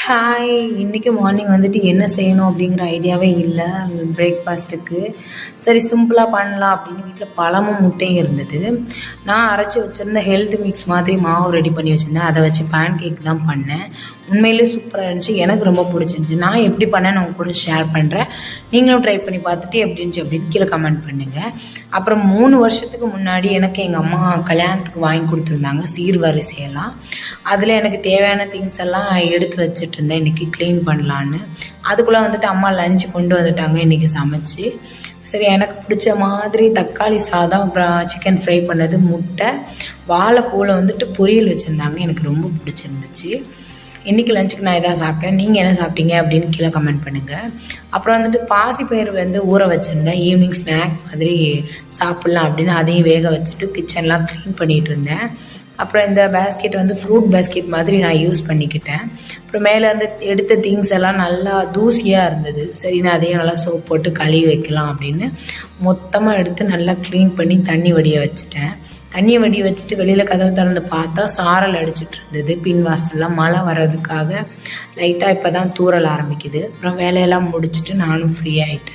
Hi. இன்றைக்கி morning வந்துட்டு என்ன செய்யணும் அப்படிங்கிற ஐடியாவே இல்லை பிரேக்ஃபாஸ்ட்டுக்கு. சரி சிம்பிளாக பண்ணலாம் அப்படின்னு வீட்டில் பழமும் முட்டையும் இருந்தது. நான் அரைச்சி வச்சுருந்த ஹெல்த் மிக்ஸ் மாதிரி மாவு ரெடி பண்ணி வச்சுருந்தேன். அதை வச்சு பேன் கேக் தான் பண்ணேன். உண்மையிலே சூப்பராக இருந்துச்சு. எனக்கு ரொம்ப பிடிச்சிருந்துச்சி. நான் எப்படி பண்ணேன் நான் உங்க கூட ஷேர் பண்ணுறேன். நீங்களும் ட்ரை பண்ணி பார்த்துட்டு எப்படி இருந்துச்சு அப்படின்னு கீழே கமெண்ட் பண்ணுங்கள். அப்புறம் 3 வருஷத்துக்கு முன்னாடி எனக்கு எங்கள் அம்மா கல்யாணத்துக்கு வாங்கி கொடுத்துருந்தாங்க சீர்வரிசையெல்லாம். அதில் எனக்கு தேவையான திங்ஸ் எல்லாம் எடுத்து வச்சுட்டு இருந்தேன் இன்றைக்கி க்ளீன் பண்ணலான்னு. அதுக்குள்ளே வந்துட்டு அம்மா லஞ்சு கொண்டு வந்துட்டாங்க இன்றைக்கி சமைச்சு. சரி எனக்கு பிடிச்ச மாதிரி தக்காளி சாதம், அப்புறம் சிக்கன் ஃப்ரை பண்ணது, முட்டை, வாழைப்பூவில் வந்துட்டு பொரியல் வச்சுருந்தாங்க. எனக்கு ரொம்ப பிடிச்சிருந்துச்சு. இன்றைக்கி லஞ்சுக்கு நான் இதான் சாப்பிட்டேன். நீங்கள் என்ன சாப்பிட்டீங்க அப்படின்னு கீழே கமெண்ட் பண்ணுங்கள். அப்புறம் வந்துட்டு பாசிப்பயிறு வந்து ஊற வச்சுருந்தேன். ஈவினிங் ஸ்நாக் மாதிரி சாப்பிட்லாம் அப்படின்னு அதையும் வேக வச்சுட்டு கிச்சன்லாம் க்ளீன் பண்ணிகிட்டு இருந்தேன். அப்புறம் இந்த பேஸ்கெட் வந்து ஃப்ரூட் பேஸ்கெட் மாதிரி நான் யூஸ் பண்ணிக்கிட்டேன். அப்புறம் மேலே வந்து எடுத்த திங்ஸ் எல்லாம் நல்லா தூசியாக இருந்தது. சரி நான் அதையும் நல்லா சோப் போட்டு கழுவி வைக்கலாம் அப்படின்னு மொத்தமாக எடுத்து நல்லா க்ளீன் பண்ணி தண்ணி வடிய வச்சுட்டேன். தண்ணியை வடிய வச்சுட்டு வெளியில் கதவு திறந்து பார்த்தா சாரல் அடிச்சிட்டு இருந்தது. பின்வாசல்லாம் மழை வர்றதுக்காக லைட்டாக இப்போ தான் தூறல் ஆரம்பிக்குது. அப்புறம் வேலையெல்லாம் முடிச்சுட்டு நானும் ஃப்ரீ ஆகிட்டேன்.